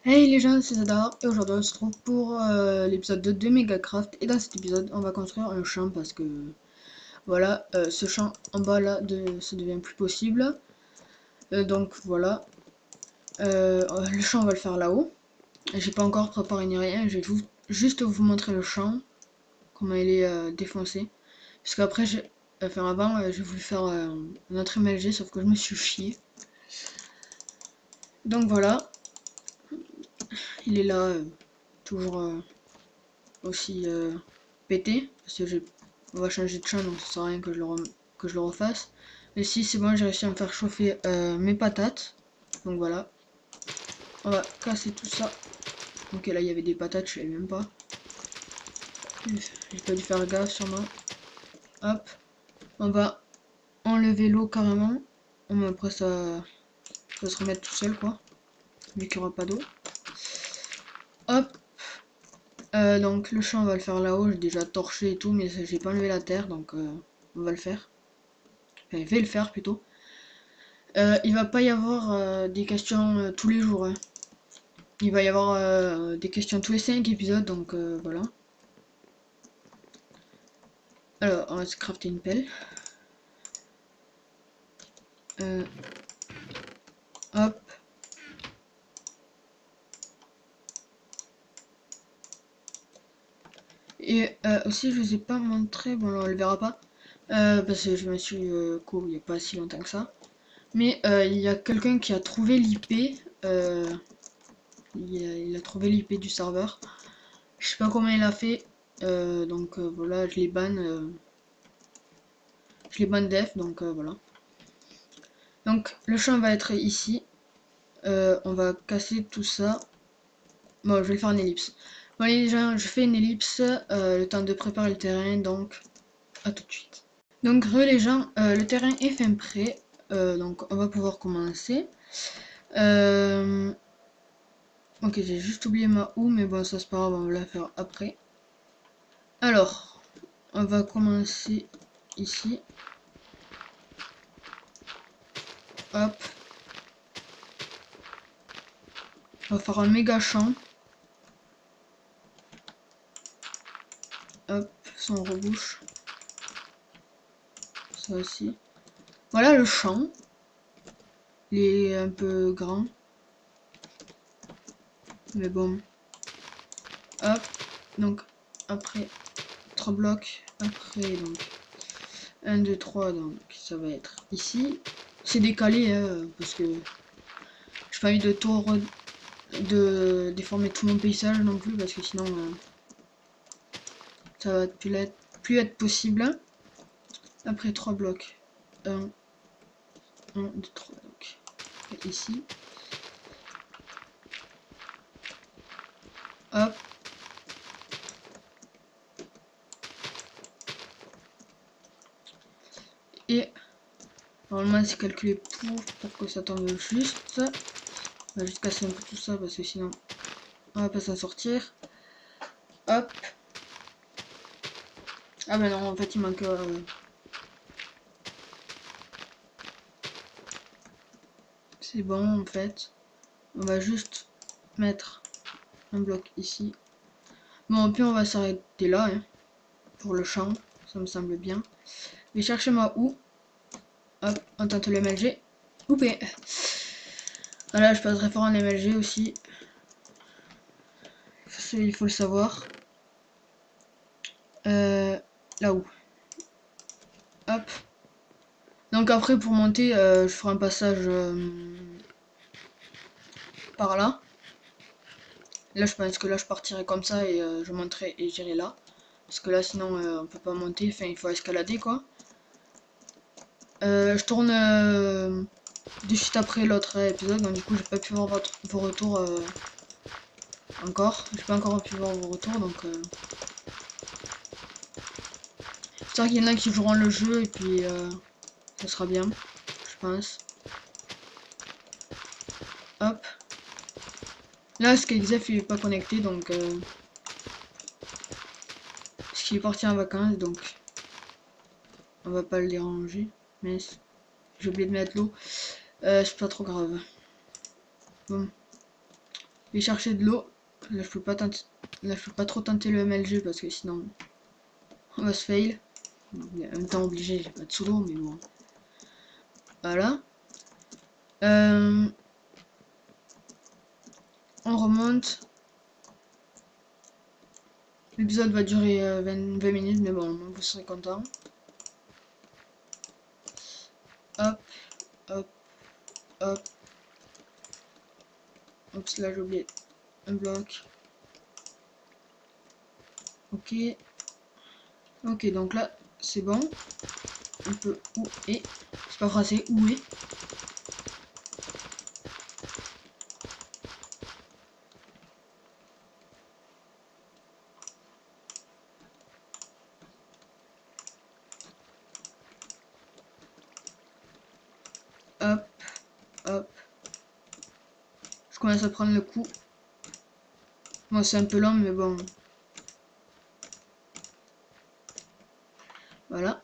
Hey les gens, c'est Zadar et aujourd'hui on se retrouve pour l'épisode 2 de Megacraft et dans cet épisode on va construire un champ parce que voilà, ce champ en bas là, ça devient plus possible. Donc voilà, le champ on va le faire là-haut. J'ai pas encore préparé ni rien, je vais juste vous montrer le champ, comment il est défoncé. Parce qu'après, enfin avant, j'ai voulu faire un autre MLG sauf que je me suis chié. Donc voilà, il est là, toujours aussi pété parce que on va changer de champ donc ça sert à rien que je le refasse. Mais si c'est bon, j'ai réussi à me faire chauffer mes patates. Donc voilà, on va casser tout ça. Ok, là il y avait des patates, je savais même pas. J'ai pas dû faire gaffe sûrement. Hop, on va enlever l'eau carrément. Après ça va se remettre tout seul quoi, vu qu'il n'y aura pas d'eau. Hop, donc le champ on va le faire là-haut. J'ai déjà torché et tout, mais j'ai pas enlevé la terre donc on va le faire. Enfin, je vais le faire plutôt. Il va pas y avoir des questions tous les jours, hein. Il va y avoir des questions tous les 5 épisodes, donc voilà. Alors, on va se crafter une pelle. Hop. Et aussi, je vous ai pas montré, bon, là, on le verra pas, parce que je me suis cool, il n'y a pas si longtemps que ça. Mais il y a quelqu'un qui a trouvé l'IP. Il a trouvé l'IP du serveur. Je sais pas comment il a fait. Donc voilà, je les banne. Je les banne def, donc voilà. Donc le champ va être ici. On va casser tout ça. Bon, je vais faire une ellipse. Bon les gens, je fais une ellipse. Le temps de préparer le terrain, donc à tout de suite. Donc les gens, le terrain est fin prêt. Donc on va pouvoir commencer. Ok, j'ai juste oublié ma houe, mais bon, ça c'est pas grave, on va la faire après. Alors, on va commencer ici. Hop. On va faire un méga champ. Hop, ça on rebouche. Ça aussi. Voilà le champ. Il est un peu grand. Mais bon. Hop. Donc, après 3 blocs. Après, donc 1, 2, 3. Donc, ça va être ici. C'est décalé, hein, parce que j'ai pas envie de déformer tout mon paysage non plus, parce que sinon, ça va plus être possible. Après 3 blocs. 1, 2, 3. Donc, ici. Hop. Et normalement c'est calculé pour que ça tombe juste. On va juste casser un peu tout ça parce que sinon on va pas s'en sortir. Hop. Ah ben non, en fait il manque... c'est bon en fait. On va juste mettre un bloc ici. Bon, puis on va s'arrêter là, hein, pour le champ. Ça me semble bien. Je vais chercher ma houe. Hop, on tente le MLG. Loupé. Voilà, je passerai fort en MLG aussi. Il faut le savoir. Là-haut. Hop. Donc après pour monter, je ferai un passage par là. Là je pense que là je partirai comme ça et je monterai et j'irai là. Parce que là sinon on peut pas monter, enfin il faut escalader quoi. Je tourne de suite après l'autre épisode, donc du coup j'ai pas pu voir vos retours encore. J'ai pas encore pu voir vos retours donc j'espère qu'il y en a qui joueront le jeu et puis ça sera bien, je pense. Hop. Là Skyzef il est pas connecté donc parce qu'il est parti en vacances donc on va pas le déranger. Mais j'ai oublié de mettre l'eau. C'est pas trop grave. Bon. vais chercher de l'eau. Là je peux pas tenter... Là je peux pas trop tenter le MLG parce que sinon on va se fail. En même temps obligé, j'ai pas de sous d'eau mais bon. Voilà. On remonte. L'épisode va durer 20 minutes mais bon, vous serez content. Hop, hop, hop. Oups, là j'ai oublié un bloc. Ok. Ok, donc là, c'est bon. On peut où est. C'est pas français, où est. Hop, hop. Je commence à prendre le coup. Bon, c'est un peu lent, mais bon. Voilà.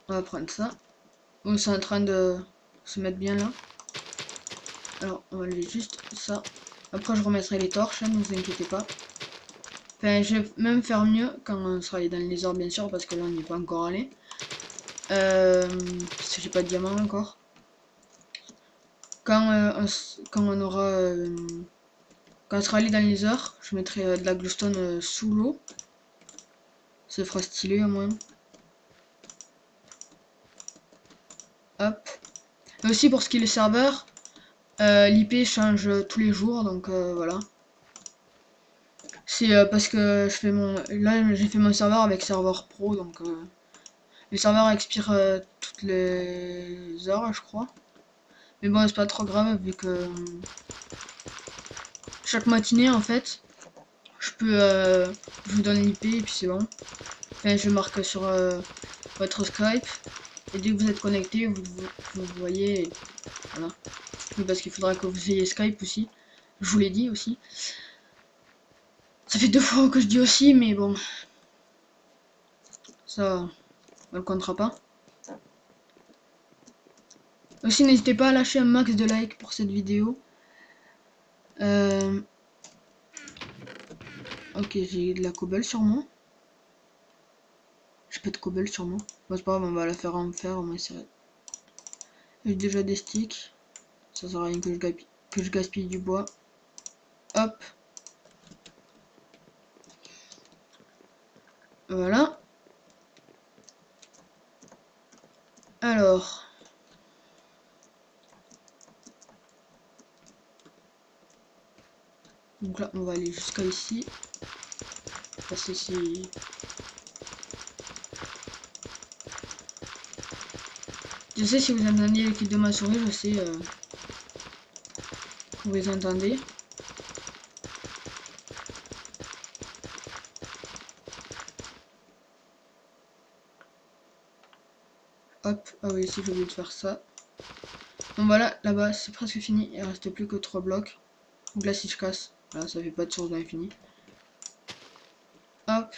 On va prendre ça. Bon, c'est en train de se mettre bien là. Alors, on va lever juste ça. Après, je remettrai les torches, hein, ne vous inquiétez pas. Enfin, je vais même faire mieux quand on sera allé dans le lézard, bien sûr, parce que là, on n'y est pas encore allé. Parce que j'ai pas de diamant encore. Quand on aura... quand on sera allé dans le lézard, je mettrai de la glowstone sous l'eau. Ça fera stylé au moins. Hop. Et aussi pour ce qui est le serveur, l'IP change tous les jours, donc voilà. C'est parce que je fais mon... Là, j'ai fait mon serveur avec serveur pro, donc le serveur expire toutes les heures, je crois. Mais bon, c'est pas trop grave, vu que chaque matinée, en fait, je peux... je vous donne l'IP, et puis c'est bon. Enfin, je marque sur votre Skype, et dès que vous êtes connecté, vous voyez... Voilà. Parce qu'il faudra que vous ayez Skype aussi. Je vous l'ai dit aussi. Ça fait 2 fois que je dis aussi, mais bon. Ça, on le comptera pas. Aussi, n'hésitez pas à lâcher un max de likes pour cette vidéo. Ok, j'ai de la cobble sur moi. J'ai pas de cobble sur moi. Bon, c'est pas grave, on va la faire en fer, on va essayer. J'ai déjà des sticks. Ça sert à rien que je gaspille du bois. Hop. Voilà. Alors. Donc là, on va aller jusqu'à ici. Passer ici. Je sais si vous entendez le clic de ma souris, je sais que vous les entendez. Hop, ah oui, si j'ai oublié de faire ça. Donc voilà, là-bas, c'est presque fini. Il reste plus que 3 blocs. Donc là, si je casse, voilà, ça fait pas de source d'infini. Hop.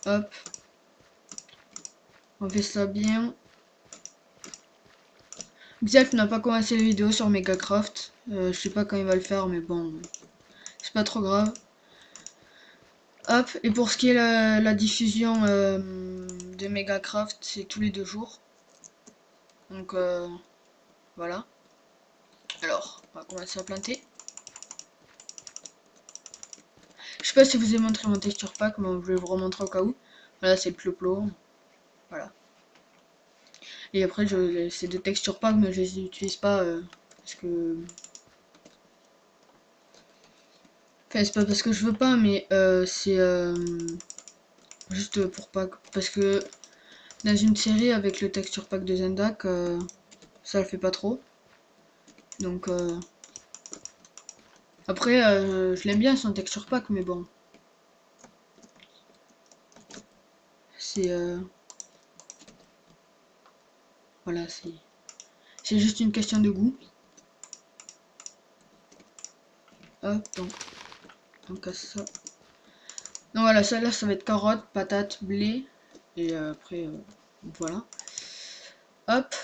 Hop. On fait ça bien. Xelf n'a pas commencé la vidéo sur Megacraft. Je sais pas quand il va le faire, mais bon, c'est pas trop grave. Hop, et pour ce qui est la diffusion de Megacraft, c'est tous les 2 jours. Donc voilà. Alors, on va commencer à planter. Je sais pas si je vous ai montré mon texture pack, mais je vais vous remontrer au cas où. Voilà, c'est le ploplo. Voilà. Et après, c'est des texture pack, mais je les utilise pas parce que... Enfin, c'est pas parce que je veux pas, mais c'est juste pour pas... Parce que dans une série avec le texture pack de Zendak, ça le fait pas trop. Donc après, je l'aime bien son texture pack, mais bon. C'est voilà, c'est juste une question de goût. Hop, donc on casse ça. Donc voilà, ça là, ça va être carotte, patate, blé, et après voilà. Hop.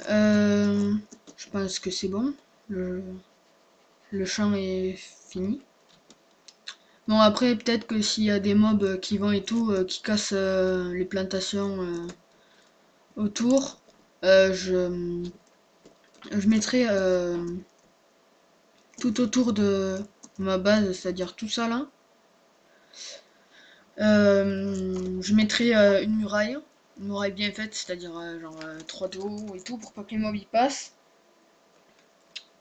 Je pense que c'est bon. le, le champ est fini. Bon, après, peut-être que s'il y a des mobs qui vont et tout, qui cassent les plantations autour, je mettrai tout autour de ma base, c'est-à-dire tout ça là. Je mettrai une muraille bien faite, c'est-à-dire genre 3 de haut et tout, pour pas que les mobs y passent.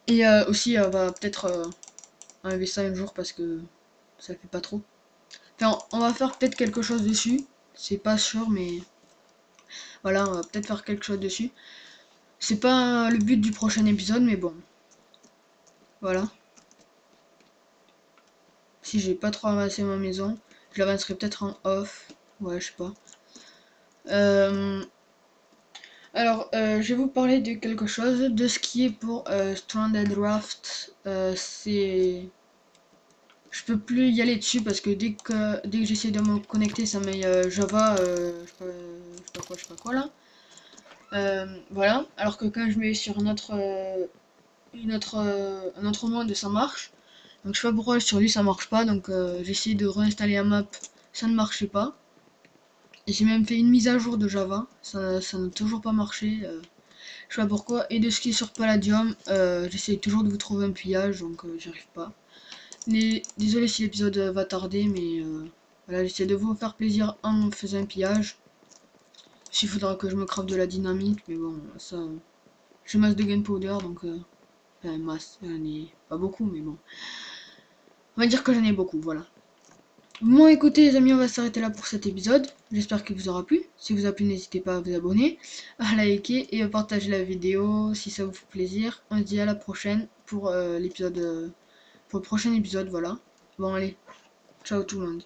Et aussi, on va peut-être enlever ça un jour parce que ça fait pas trop. Enfin, on va faire peut-être quelque chose dessus. C'est pas sûr, mais voilà, on va peut-être faire quelque chose dessus. C'est pas le but du prochain épisode, mais bon. Voilà. Si j'ai pas trop avancé ma maison, je l'avancerai peut-être en off. Ouais, je sais pas. Alors, je vais vous parler de quelque chose, de ce qui est pour Stranded Raft. C'est... Je peux plus y aller dessus parce que dès que j'essaie de me connecter, ça met Java, je sais pas quoi là. Voilà. Alors que quand je mets sur un autre monde, ça marche. Donc je sais pas pourquoi sur lui ça marche pas. Donc j'ai essayé de réinstaller la map, ça ne marchait pas. Et j'ai même fait une mise à jour de Java, ça n'a toujours pas marché. Je sais pas pourquoi. Et de ce qui est sur Palladium, j'essaie toujours de vous trouver un pillage, donc j'y arrive pas. Désolé si l'épisode va tarder, mais voilà, j'essaie de vous faire plaisir en faisant un pillage. S'il faudra que je me crave de la dynamite, mais bon, ça... J'ai masse de gunpowder, donc... enfin, masse, j'en ai pas beaucoup, mais bon. On va dire que j'en ai beaucoup, voilà. Bon, écoutez les amis, on va s'arrêter là pour cet épisode. J'espère qu'il vous aura plu. Si vous a plu, n'hésitez pas à vous abonner, à liker et à partager la vidéo si ça vous fait plaisir. On se dit à la prochaine pour l'épisode... pour le prochain épisode, voilà. Bon, allez. Ciao tout le monde.